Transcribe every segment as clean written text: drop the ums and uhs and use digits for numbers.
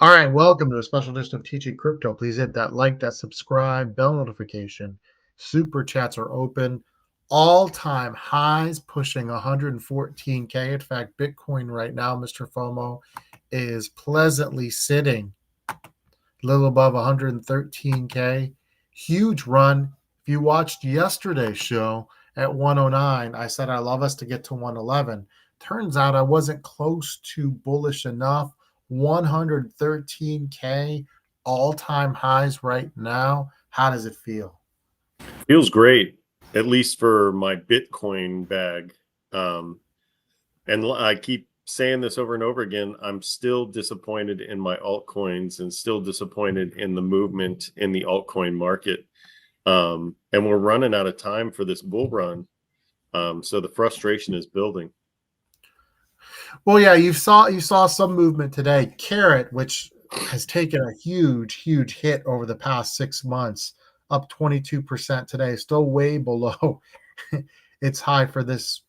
All right, welcome to a special edition of Teaching Crypto. Please hit that like, that subscribe, bell notification. Super chats are open. All-time highs pushing 114K. In fact, Bitcoin right now, Mr. FOMO, is pleasantly sitting a little above 113K. Huge run. If you watched yesterday's show at 109, I said I love us to get to 111. Turns out I wasn't close to bullish enough. 113K all-time highs right now. How does it feel? Feels great, at least for my Bitcoin bag. And I keep saying this over and over again. I'm still disappointed in my altcoins and still disappointed in the movement in the altcoin market. And we're running out of time for this bull run. So the frustration is building. Well, yeah, you saw some movement today. Carrot, which has taken a huge hit over the past 6 months, up 22% today, still way below its high for this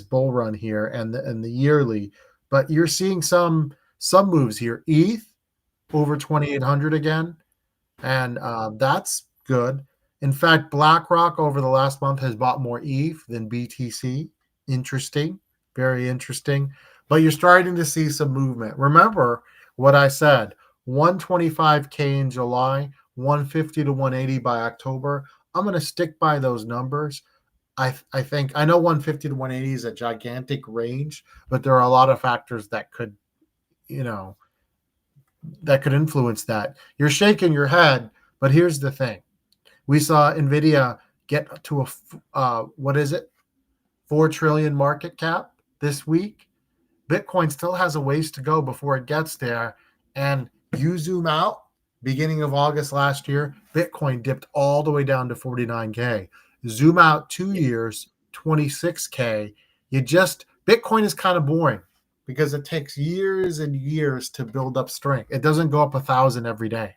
bull run here and the yearly. But you're seeing some moves here. ETH over 2,800 again, and that's good. In fact, BlackRock over the last month has bought more ETH than BTC. Interesting, very interesting. But you're starting to see some movement. Remember what I said: 125K in July, 150 to 180 by October. I'm going to stick by those numbers. I think I know 150 to 180 is a gigantic range, but there are a lot of factors that could, you know, that could influence that. You're shaking your head, but here's the thing: we saw Nvidia get to a what is it, 4 trillion market cap this week. Bitcoin still has a ways to go before it gets there. And you zoom out, beginning of August last year, Bitcoin dipped all the way down to 49K. Zoom out 2 years, 26K. Bitcoin is kind of boring because it takes years and years to build up strength. It doesn't go up 1,000 every day.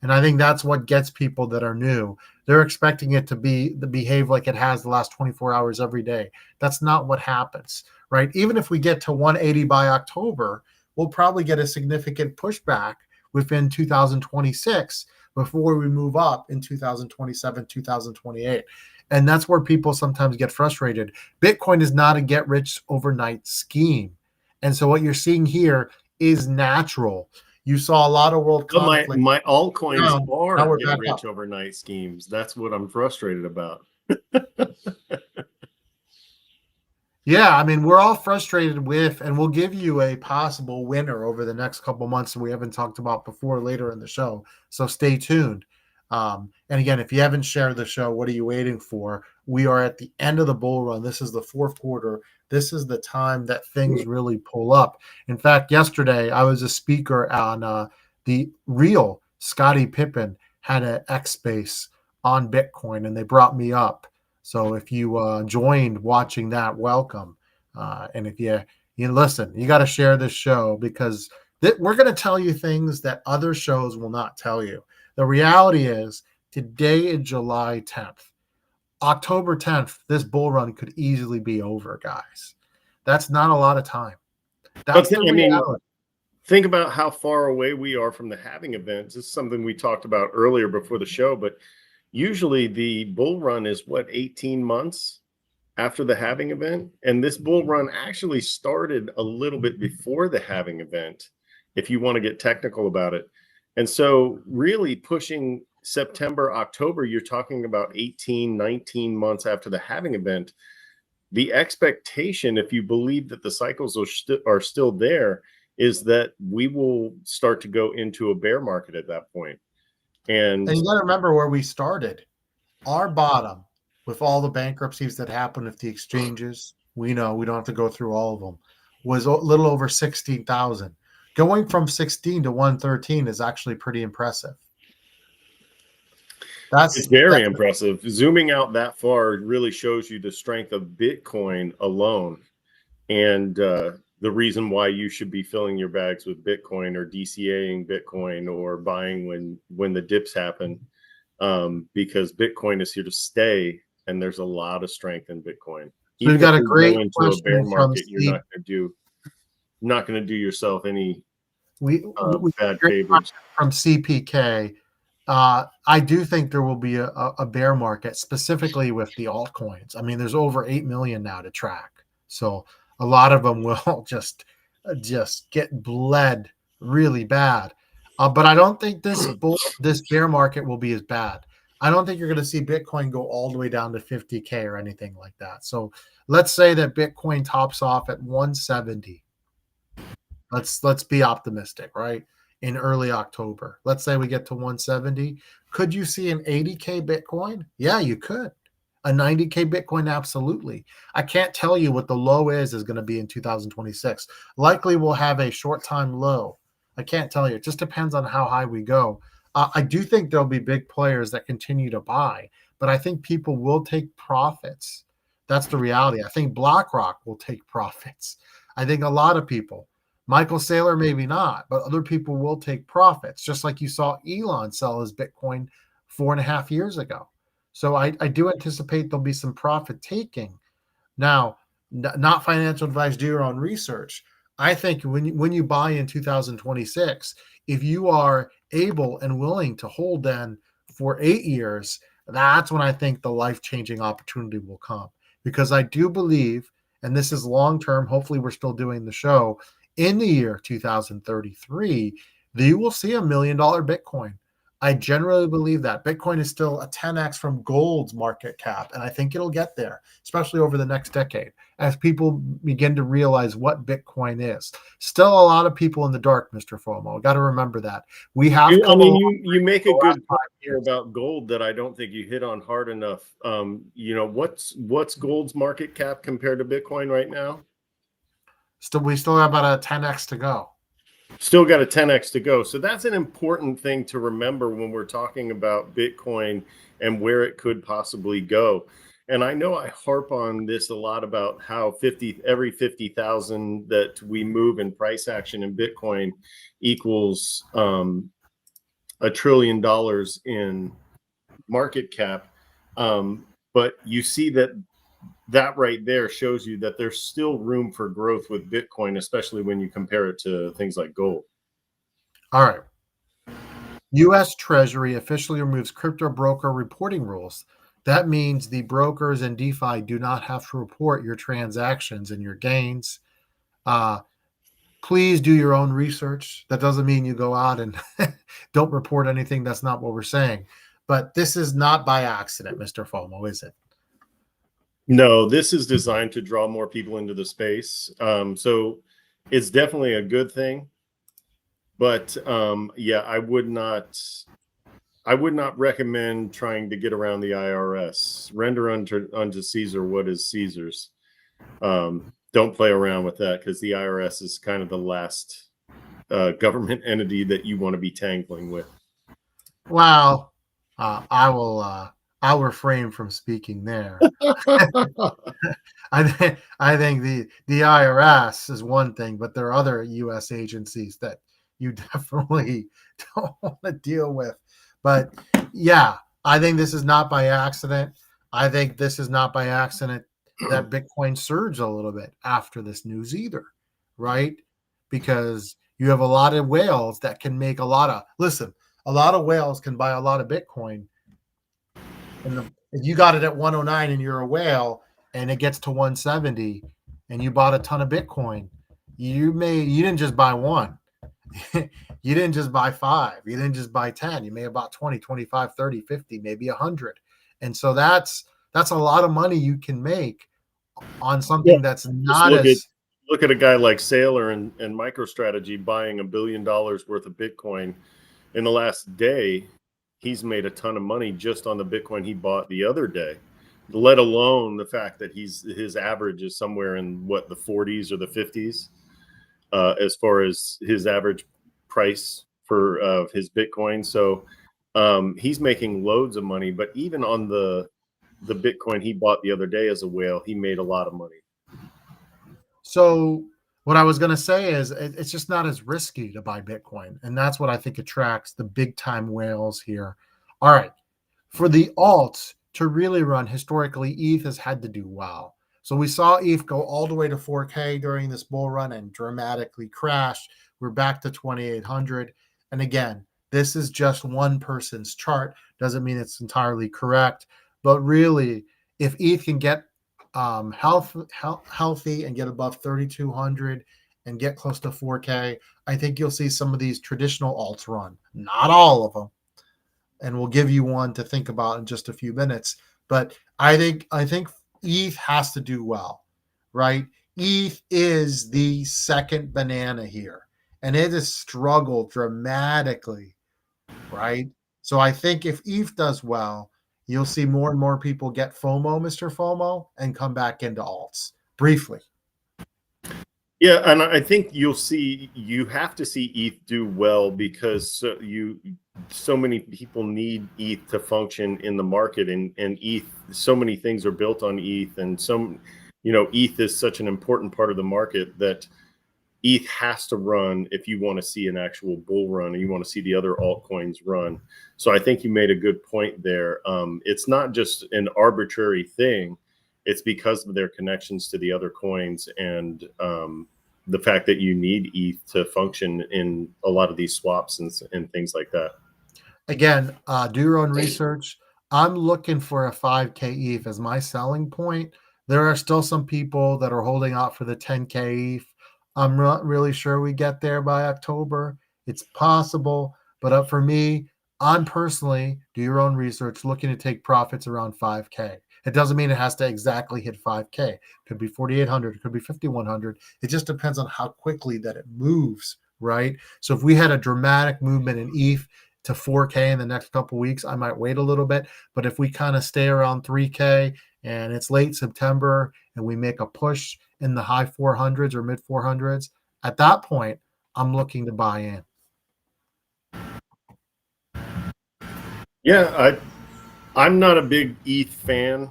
And I think that's what gets people that are new. They're expecting it to behave like it has the last 24 hours every day. That's not what happens, right? Even if we get to 180 by October, we'll probably get a significant pushback within 2026 before we move up in 2027, 2028. And that's where people sometimes get frustrated. Bitcoin is not a get rich overnight scheme. And so what you're seeing here is natural. You saw a lot of world But conflict. my altcoins Now are we're get back rich up. overnight schemes. That's what I'm frustrated about. Yeah, I mean, we're all frustrated with, and we'll give you a possible winner over the next couple months that we haven't talked about before later in the show. So stay tuned. And again, if you haven't shared the show, what are you waiting for? We are at the end of the bull run. This is the fourth quarter. This is the time that things really pull up. In fact, yesterday I was a speaker on the real Scottie Pippen had an X Space on Bitcoin, and they brought me up. So if you joined watching that, welcome. And if you listen, you got to share this show because we're going to tell you things that other shows will not tell you. The reality is today is July 10th. October 10th, this bull run could easily be over, guys. That's not a lot of time. But That's the I mean, reality. think about how far away we are from the halving events. This is something we talked about earlier before the show, but usually the bull run is what, 18 months after the halving event? And this bull run actually started a little bit before the halving event, if you want to get technical about it. And so really pushing September, October, you're talking about 18, 19 months after the halving event. The expectation, if you believe that the cycles are still there, is that we will start to go into a bear market at that point. And you got to remember where we started. Our bottom, with all the bankruptcies that happened with the exchanges, we know we don't have to go through all of them, was a little over 16,000. Going from 16 to 113 is actually pretty impressive. it's very That's impressive. Zooming out that far really shows you the strength of Bitcoin alone, and the reason why you should be filling your bags with Bitcoin or DCAing Bitcoin or buying when the dips happen, because Bitcoin is here to stay, and there's a lot of strength in Bitcoin. so we've Even if got a we go great into a bear question from market, you're Steve. not going to do yourself any we bad favors. from CPK. I do think there will be a bear market, specifically with the altcoins. I mean, there's over 8 million now to track, so a lot of them will just get bled really bad. But I don't think this bear market will be as bad. I don't think you're going to see Bitcoin go all the way down to 50K or anything like that. So let's say that Bitcoin tops off at 170. Let's be optimistic, right? In early October. Let's say we get to 170. Could you see an 80K Bitcoin? Yeah, you could. A 90K Bitcoin, absolutely. I can't tell you what the low is going to be in 2026. Likely we'll have a short time low. I can't tell you. It just depends on how high we go. I do think there'll be big players that continue to buy, but I think people will take profits. That's the reality. I think BlackRock will take profits. I think a lot of people, Michael Saylor, maybe not, but other people will take profits, just like you saw Elon sell his Bitcoin 4.5 years ago. So I do anticipate there'll be some profit taking. Now, not financial advice, do your own research. I think when you buy in 2026, if you are able and willing to hold then for 8 years, that's when I think the life-changing opportunity will come. Because I do believe, and this is long-term, hopefully we're still doing the show, in the year 2033, you will see $1 million Bitcoin. I generally believe that Bitcoin is still a 10x from gold's market cap, and I think it'll get there, especially over the next decade, as people begin to realize what Bitcoin is. Still a lot of people in the dark, Mr. FOMO. Got to remember that. We have I mean, you make a good point here about gold that I don't think you hit on hard enough. What's gold's market cap compared to Bitcoin right now? We still have about a 10x to go. Still got a 10x to go. So that's an important thing to remember when we're talking about Bitcoin and where it could possibly go. And I know I harp on this a lot about how every 50,000 that we move in price action in Bitcoin equals $1 trillion in market cap. But you see that right there shows you that there's still room for growth with Bitcoin, especially when you compare it to things like gold. All right. U.S. Treasury officially removes crypto broker reporting rules. That means the brokers and DeFi do not have to report your transactions and your gains. Please do your own research. That doesn't mean you go out and don't report anything. That's not what we're saying. But this is not by accident, Mr. FOMO, is it? No, this is designed to draw more people into the space. So it's definitely a good thing. But yeah, I would not recommend trying to get around the IRS. Render unto Caesar what is Caesar's. Don't play around with that, because the IRS is kind of the last government entity that you want to be tangling with. Well, I'll refrain from speaking there. I think the IRS is one thing, but there are other U.S. agencies that you definitely don't want to deal with. But yeah, I think this is not by accident. I think this is not by accident that Bitcoin surged a little bit after this news either, right? Because you have a lot of whales that can make a lot of whales can buy a lot of Bitcoin. And if you got it at 109 and you're a whale and it gets to 170 and you bought a ton of Bitcoin, you didn't just buy one. You didn't just buy 5. You didn't just buy 10. You may have bought 20, 25, 30, 50, maybe 100. And so that's a lot of money you can make on something that's not look at a guy like Saylor and MicroStrategy buying $1 billion worth of Bitcoin in the last day. He's made a ton of money just on the Bitcoin he bought the other day, let alone the fact that his average is somewhere in the 40s or the 50s as far as his average price for his Bitcoin. So he's making loads of money. But even on the Bitcoin he bought the other day as a whale, he made a lot of money. So what I was going to say is it's just not as risky to buy Bitcoin. And that's what I think attracts the big time whales here. All right. For the alts to really run, historically, ETH has had to do well. So we saw ETH go all the way to 4K during this bull run and dramatically crash. We're back to 2,800. And again, this is just one person's chart. Doesn't mean it's entirely correct. But really, if ETH can get healthy and get above 3,200 and get close to 4K, I think you'll see some of these traditional alts run. Not all of them. And we'll give you one to think about in just a few minutes. But I think ETH has to do well, right? ETH is the second banana here, and it has struggled dramatically, right? So I think if ETH does well, you'll see more and more people get FOMO, Mr. FOMO, and come back into alts briefly. Yeah, and I think you have to see ETH do well because so many people need ETH to function in the market, and ETH, so many things are built on ETH, and ETH is such an important part of the market that ETH has to run if you want to see an actual bull run and you want to see the other altcoins run. So I think you made a good point there. It's not just an arbitrary thing. It's because of their connections to the other coins and the fact that you need ETH to function in a lot of these swaps and things like that. Again, do your own research. I'm looking for a 5K ETH as my selling point. There are still some people that are holding out for the 10K ETH. I'm not really sure we get there by October. It's possible, but for me, I'm personally, do your own research, looking to take profits around 5K. It doesn't mean it has to exactly hit 5K. It could be 4,800. It could be 5,100. It just depends on how quickly that it moves, right? So if we had a dramatic movement in ETH to 4K in the next couple of weeks, I might wait a little bit. But if we kind of stay around 3K and it's late September and we make a push in the high 400s or mid 400s, at that point, I'm looking to buy in. Yeah, I'm not a big ETH fan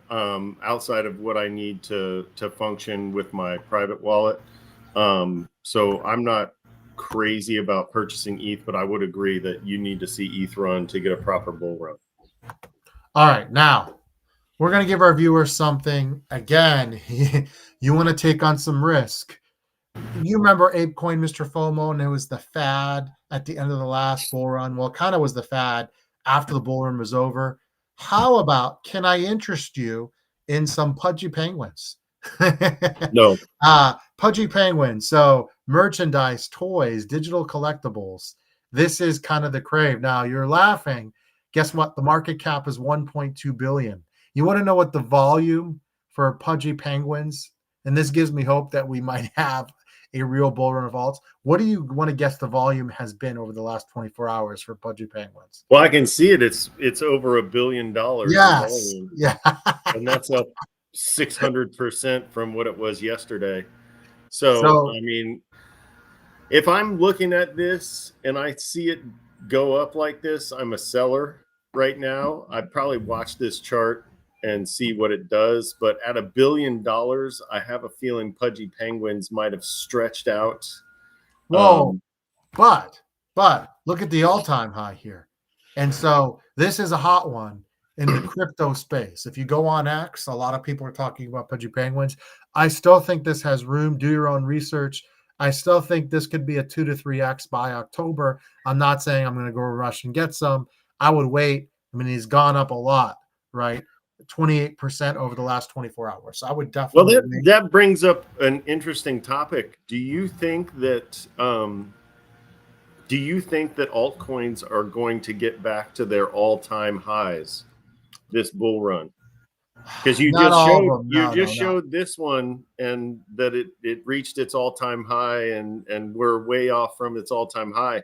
outside of what I need to function with my private wallet. So I'm not crazy about purchasing ETH, but I would agree that you need to see ETH run to get a proper bull run. All right, now we're going to give our viewers something. Again, you want to take on some risk. You remember ApeCoin, Mr. FOMO, and it was the fad at the end of the last bull run. Well, it kind of was the fad after the bull run was over. How about, can I interest you in some pudgy penguins? No. Pudgy penguins. So merchandise, toys, digital collectibles. This is kind of the crave. Now you're laughing. Guess what? The market cap is 1.2 billion. You want to know what the volume for pudgy penguins? And this gives me hope that we might have a real bull run of alts. What do you want to guess the volume has been over the last 24 hours for pudgy penguins? Well, I can see it. It's over $1 billion. Yes. Yeah. And that's up 600% from what it was yesterday. So, I mean, if I'm looking at this and I see it go up like this, I'm a seller right now. I'd probably watch this chart and see what it does. But at $1 billion, I have a feeling pudgy penguins might have stretched out. Whoa, but look at the all-time high here. And so this is a hot one in the crypto space. If you go on X, a lot of people are talking about pudgy penguins. I still think this has room. Do your own research. I still think this could be a 2 to 3x by October. I'm not saying I'm going to go rush and get some. I would wait. I mean, he's gone up a lot, right? 28% over the last 24 hours. So I would definitely. Well, that brings up an interesting topic. Do you think that altcoins are going to get back to their all-time highs this bull run? Because you just showed this one and that it reached its all-time high and we're way off from its all-time high.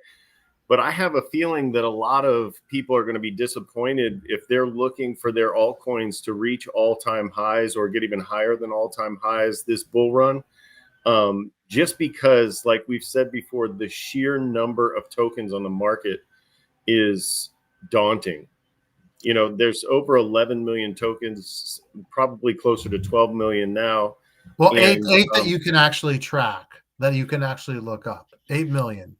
But I have a feeling that a lot of people are going to be disappointed if they're looking for their altcoins to reach all-time highs or get even higher than all-time highs this bull run. Just because, like we've said before, the sheer number of tokens on the market is daunting. You know, there's over 11 million tokens, probably closer to 12 million now. Well, eight that you can actually track, that you can actually look up. 8 million.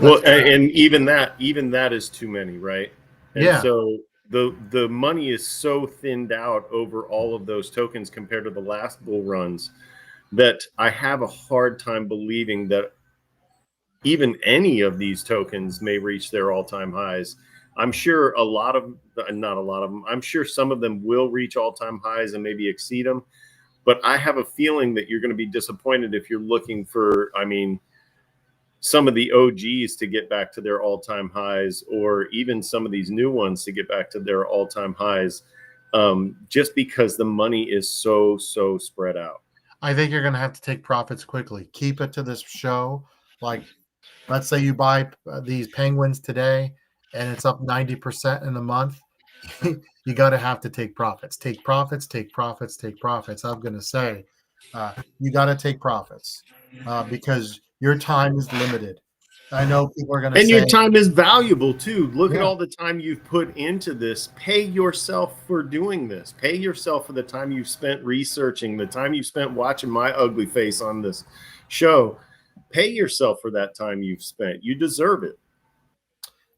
Well, and even that is too many, right? And yeah. So the money is so thinned out over all of those tokens compared to the last bull runs that I have a hard time believing that even any of these tokens may reach their all-time highs. I'm sure not a lot of them, I'm sure some of them will reach all-time highs and maybe exceed them. But I have a feeling that you're going to be disappointed if you're looking for, I mean, some of the OGs to get back to their all-time highs, or even some of these new ones to get back to their all-time highs, just because the money is so spread out. I think you're going to have to take profits quickly. Keep it to this show. Like, let's say you buy these penguins today and it's up 90% in a month. You got to have to take profits. Take profits, take profits, take profits. I'm going to say you got to take profits because your time is limited. I know people are going to And say, your time is valuable too. Look at yeah, all the time you've put into this. Pay yourself for doing this. Pay yourself for the time you've spent researching, the time you've spent watching my ugly face on this show. Pay yourself for that time you've spent. You deserve it.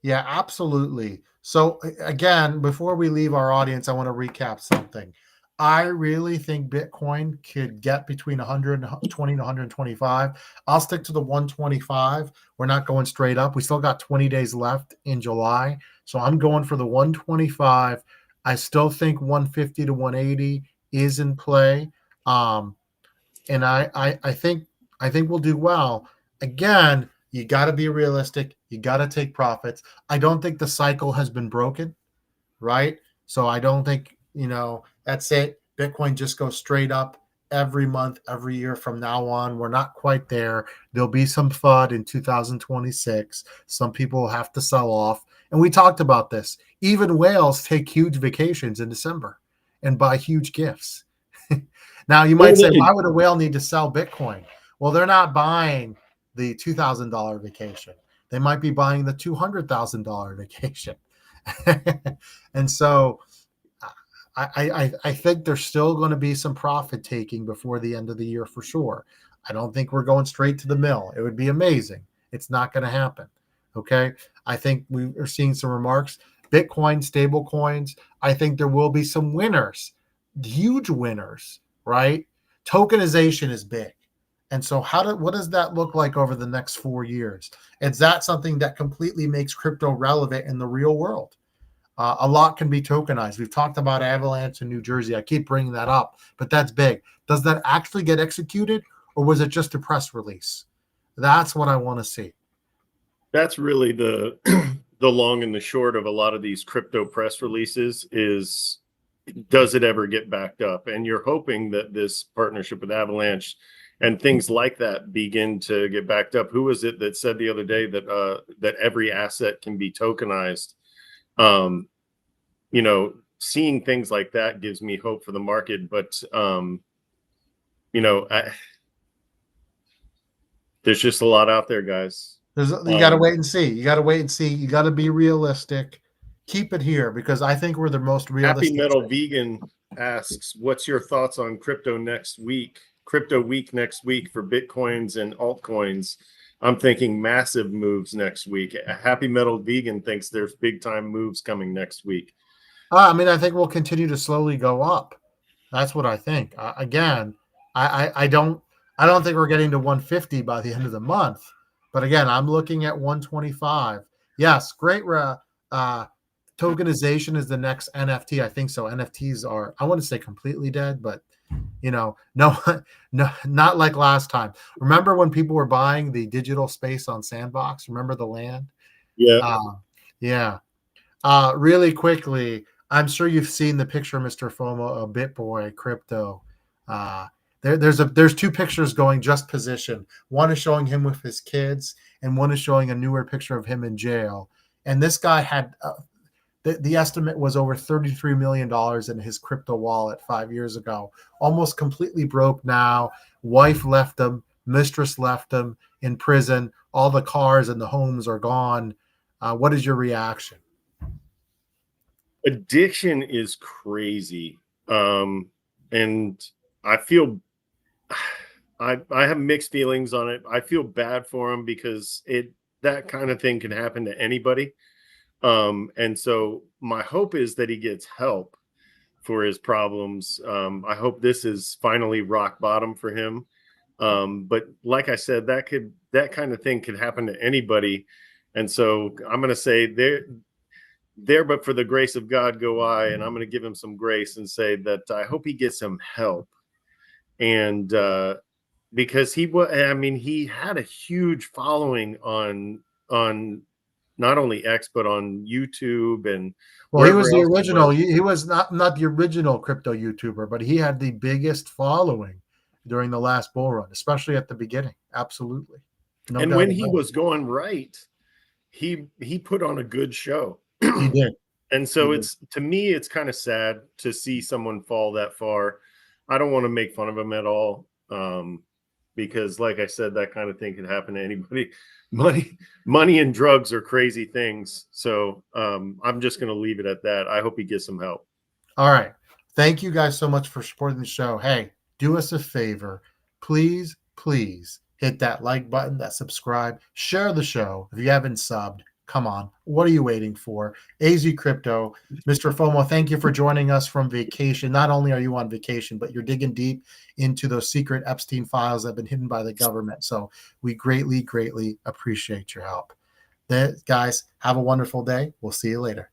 yeah, absolutely. So again, before we leave our audience, I want to recap something. I really think Bitcoin could get between 120 to 125. I'll stick to the 125. We're not going straight up. We still got 20 days left in July. So I'm going for the 125. I still think 150 to 180 is in play. And I think we'll do well. Again, you got to be realistic. You got to take profits. I don't think the cycle has been broken, right? So I don't think, that's it. Bitcoin just goes straight up every month, every year from now on. We're not quite there. There'll be some FUD in 2026. Some people will have to sell off. And we talked about this. Even whales take huge vacations in December and buy huge gifts. Now, you might say, why would a whale need to sell Bitcoin? Well, they're not buying the $2,000 vacation. They might be buying the $200,000 vacation. And so I think there's still going to be some profit taking before the end of the year for sure. I don't think we're going straight to the mill. It would be amazing. It's not going to happen. Okay. I think we are seeing some remarks. Bitcoin, stable coins. I think there will be some winners, huge winners, right? Tokenization is big. And so what does that look like over the next 4 years? Is that something that completely makes crypto relevant in the real world? A lot can be tokenized. We've talked about Avalanche in New Jersey. I keep bringing that up, but that's big. Does that actually get executed, or was it just a press release? That's what I want to see. That's really the the long and the short of a lot of these crypto press releases is, does it ever get backed up? And you're hoping that this partnership with Avalanche and things like that begin to get backed up. Who was it that said the other day that that every asset can be tokenized? Seeing things like that gives me hope for the market. But there's just a lot out there, guys. You got to wait and see. You got to wait and see. You got to be realistic. Keep it here because I think we're the most realistic. Happy Metal Vegan asks, what's your thoughts on crypto next week? Crypto week next week for Bitcoins and altcoins. I'm thinking massive moves next week. Happy Metal Vegan thinks there's big time moves coming next week. I think we'll continue to slowly go up. That's what I think. Again, I don't think we're getting to 150 by the end of the month. But again, I'm looking at 125. Yes, great. Tokenization is the next NFT. I think so. NFTs are, I want to say completely dead, but no, not like last time. Remember when people were buying the digital space on Sandbox? Remember the land? Yeah. Yeah. Really quickly, I'm sure you've seen the picture of MrFOMO of BitBoy Crypto. There's two pictures going just position. One is showing him with his kids, and one is showing a newer picture of him in jail. And this guy had the estimate was over $33 million in his crypto wallet 5 years ago. Almost completely broke now. Wife left him, mistress left him in prison. All the cars and the homes are gone. What is your reaction? Addiction is crazy. And I feel I have mixed feelings on it. I feel bad for him because that kind of thing can happen to anybody. And so my hope is that he gets help for his problems. I hope this is finally rock bottom for him. But like I said, that kind of thing could happen to anybody. And so I'm going to say there, but for the grace of God go I, and I'm going to give him some grace and say that I hope he gets some help. And because he had a huge following on not only X, but on YouTube and Well, he was wherever the else he original. went. He was not the original crypto YouTuber, but he had the biggest following during the last bull run, especially at the beginning. Absolutely, no And doubt when he about it. was going right, he put on a good show. He did. And He so did. to me, it's kind of sad to see someone fall that far. I don't want to make fun of him at all. Because like I said, that kind of thing can happen to anybody. Money and drugs are crazy things. So I'm just going to leave it at that. I hope he gets some help. All right. Thank you guys so much for supporting the show. Hey, do us a favor. Please, please hit that like button, that subscribe, share the show. If you haven't subbed, come on. What are you waiting for? AZcrypto, MrFOMO, thank you for joining us from vacation. Not only are you on vacation, but you're digging deep into those secret Epstein files that have been hidden by the government. So we greatly, greatly appreciate your help. Guys, have a wonderful day. We'll see you later.